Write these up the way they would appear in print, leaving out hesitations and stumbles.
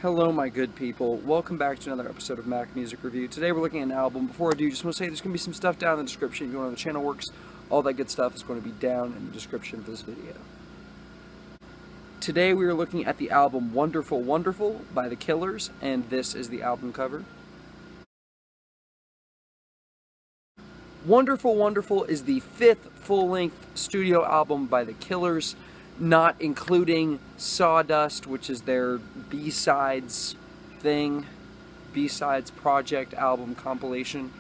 Hello my good people, welcome back to another episode of Mac Music Review. Today we're looking at an album. Before I do, just want to say there's going to be some stuff down in the description. If you want to know how the channel works, all that good stuff is going to be down in the description for this video. Today we are looking at the album Wonderful Wonderful by The Killers, and this is the album cover. Wonderful Wonderful is the 5th full-length studio album by The Killers, not including Sawdust, which is their B-sides thing, B-sides project album compilation.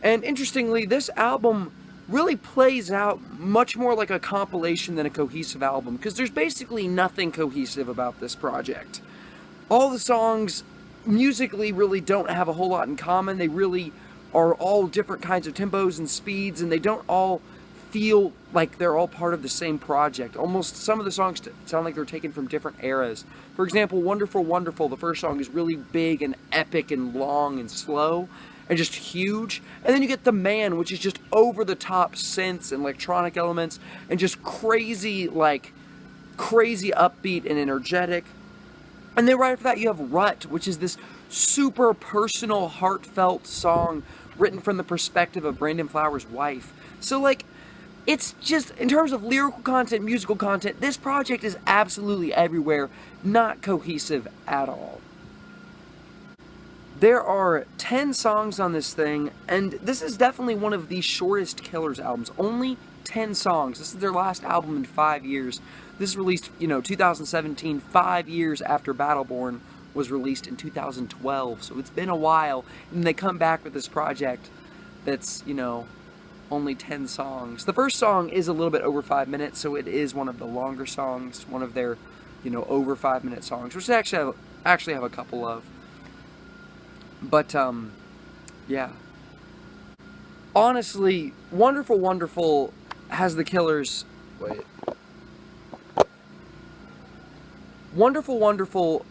And interestingly, this album really plays out much more like a compilation than a cohesive album, because there's basically nothing cohesive about this project. All the songs musically really don't have a whole lot in common. They really are all different kinds of tempos and speeds, and they don't all feel like they're all part of the same project. Almost some of the songs sound like they're taken from different eras. For example, Wonderful Wonderful, the first song is really big and epic and long and slow and just huge. And then you get The Man, which is just over-the-top synths and electronic elements and just crazy upbeat and energetic. And then right after that you have Rut, which is this super personal, heartfelt song written from the perspective of Brandon Flowers' wife. So it's just, in terms of lyrical content, musical content, this project is absolutely everywhere, not cohesive at all. There are 10 songs on this thing, and this is definitely one of the shortest Killers albums. Only 10 songs. This is their last album in 5 years. This is released, 2017, 5 years after Battleborn was released in 2012, so it's been a while, and they come back with this project that's, only 10 songs. The first song is a little bit over 5 minutes, so it is one of the longer songs, one of their, over 5 minute songs, which they actually have a couple of. But, yeah. Honestly, Wonderful Wonderful has The Killers... Wait. Wonderful Wonderful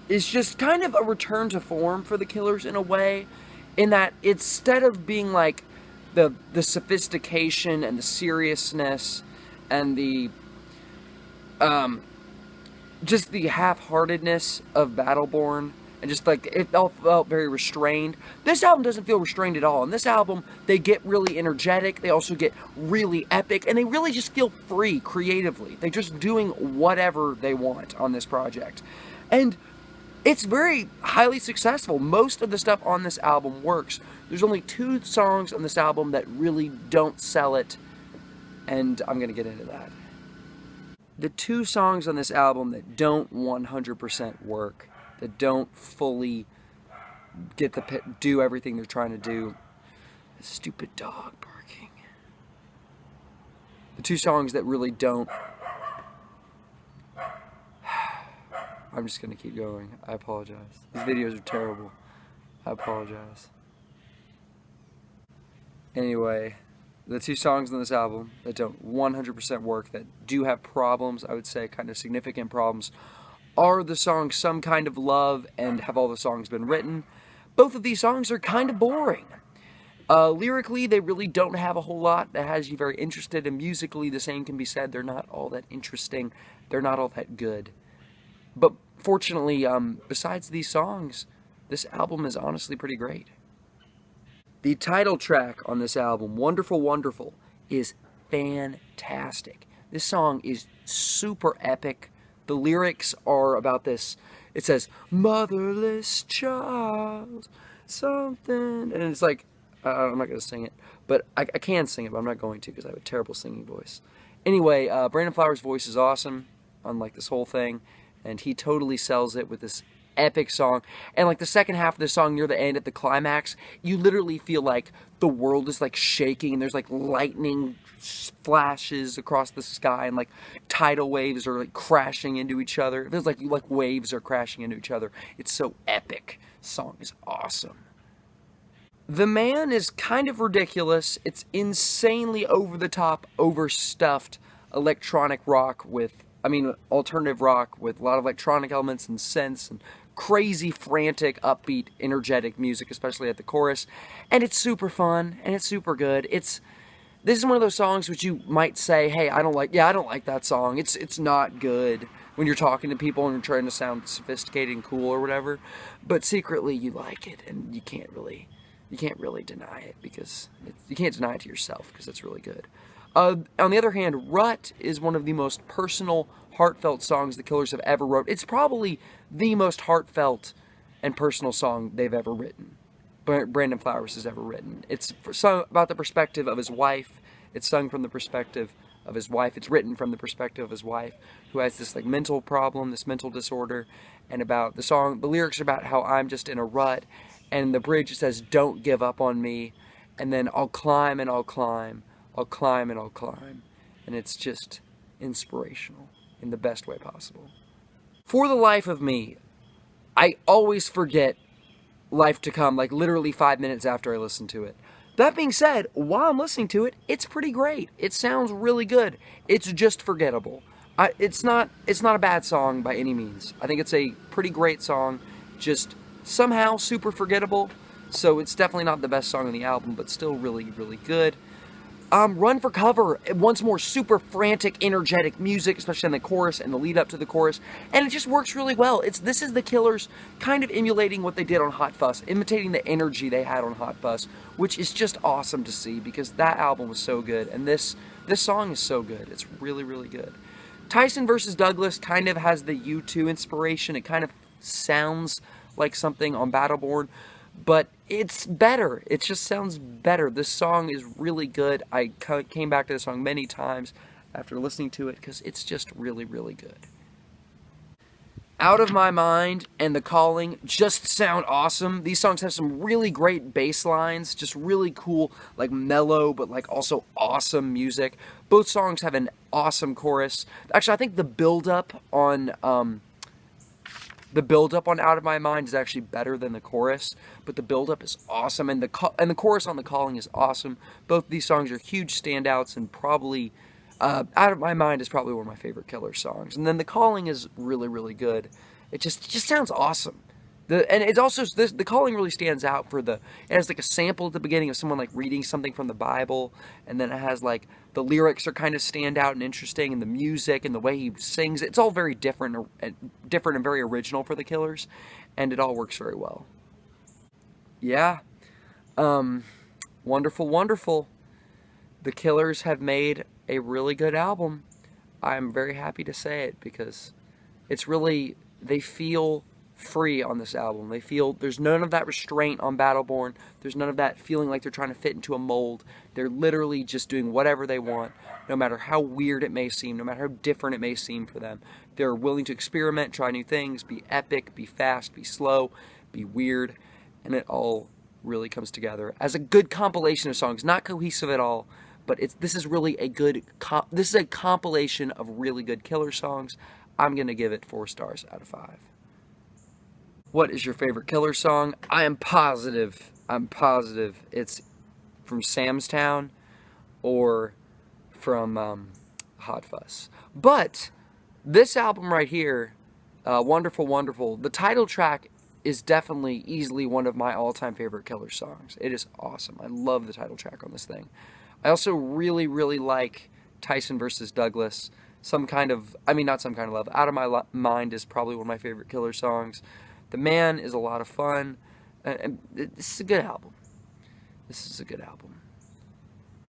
is just kind of a return to form for The Killers in a way, in that instead of being like the sophistication and the seriousness and the just the half-heartedness of Battleborn, and just it all felt very restrained. This album doesn't feel restrained at all. In this album, they get really energetic, they also get really epic, and they really just feel free creatively. They're just doing whatever they want on this project. And it's very highly successful. Most of the stuff on this album works. There's only 2 songs on this album that really don't sell it, and I'm going to get into that. The 2 songs on this album that don't 100% work, that don't fully do everything they're trying to do. A stupid dog barking. The 2 songs that really don't... I'm just going to keep going. I apologize. These videos are terrible. I apologize. Anyway, the 2 songs on this album that don't 100% work, that do have problems, I would say kind of significant problems, are the songs Some Kind of Love and Have All the Songs Been Written. Both of these songs are kind of boring. Lyrically, they really don't have a whole lot that has you very interested, and musically the same can be said. They're not all that interesting. They're not all that good. But fortunately, besides these songs, this album is honestly pretty great. The title track on this album, Wonderful Wonderful, is fantastic. This song is super epic. The lyrics are about this. It says, motherless child, something. And it's like, I'm not going to sing it. But I can sing it, but I'm not going to because I have a terrible singing voice. Anyway, Brandon Flowers' voice is awesome on this whole thing. And he totally sells it with this epic song. And the second half of the song, near the end, at the climax, you literally feel like the world is shaking, and there's lightning flashes across the sky, and tidal waves are crashing into each other. It feels like waves are crashing into each other. It's so epic. The song is awesome. The Man is kind of ridiculous. It's insanely over the top, overstuffed electronic rock alternative rock with a lot of electronic elements and synths and crazy, frantic, upbeat, energetic music, especially at the chorus. And it's super fun, and it's super good. This is one of those songs which you might say, hey, I don't like that song. It's not good. when you're talking to people and you're trying to sound sophisticated and cool or whatever, but secretly you like it, and you can't really deny it, because you can't deny it to yourself, because it's really good. On the other hand, Rut is one of the most personal, heartfelt songs the Killers have ever wrote. It's probably the most heartfelt and personal song they've ever written. Brandon Flowers has ever written. It's sung about the perspective of his wife. It's sung from the perspective of his wife. It's written from the perspective of his wife, who has this like mental problem, this mental disorder, and about the song. The lyrics are about how I'm just in a rut, and the bridge says, "Don't give up on me," and then I'll climb and I'll climb, I'll climb and I'll climb, and it's just inspirational in the best way possible. For the life of me, I always forget Life to Come, like literally 5 minutes after I listen to it. That being said, while I'm listening to it, it's pretty great. It sounds really good. It's just forgettable. It's not a bad song by any means. I think it's a pretty great song, just somehow super forgettable. So it's definitely not the best song on the album, but still really, really good. Run for Cover, once more super frantic, energetic music, especially in the chorus and the lead up to the chorus, and it just works really well. This is the Killers kind of emulating what they did on Hot Fuss, imitating the energy they had on Hot Fuss, which is just awesome to see, because that album was so good, and this song is so good. It's really, really good. Tyson vs. Douglas kind of has the U2 inspiration. It kind of sounds like something on Battleborn, but it's better. It just sounds better. This song is really good. I came back to the song many times after listening to it, because it's just really, really good. Out of My Mind and The Calling just sound awesome. These songs have some really great bass lines, just really cool, like mellow, but like also awesome music. Both songs have an awesome chorus. Actually, I think the build-up on Out of My Mind is actually better than the chorus, but the build-up is awesome, and the chorus on The Calling is awesome. Both these songs are huge standouts, and probably Out of My Mind is probably one of my favorite Killer songs. And then The Calling is really, really good. It just sounds awesome. And it's also, The Calling really stands out for it has like a sample at the beginning of someone like reading something from the Bible, and then it has like, the lyrics are kind of stand out and interesting, and the music and the way he sings, it's all very different and very original for the Killers, and it all works very well. Yeah. Wonderful, wonderful. The Killers have made a really good album. I'm very happy to say it, because it's really, they feel free on this album. They feel there's none of that restraint on Battleborn. There's none of that feeling like they're trying to fit into a mold. They're literally just doing whatever they want, no matter how weird it may seem, no matter how different it may seem for them. They're willing to experiment, try new things, be epic, be fast, be slow, be weird, and it all really comes together as a good compilation of songs. Not cohesive at all, but this is really a good this is a compilation of really good Killer songs. I'm gonna give it 4 stars out of 5. What is your favorite Killer song? I'm positive it's from Sam's Town or from Hot Fuss. But this album right here, Wonderful, Wonderful, the title track is definitely easily one of my all-time favorite Killer songs. It is awesome. I love the title track on this thing. I also really, really like Tyson vs. Douglas. Not Some Kind of Love. Out of My Mind is probably one of my favorite Killer songs. The Man is a lot of fun. And this is a good album. This is a good album.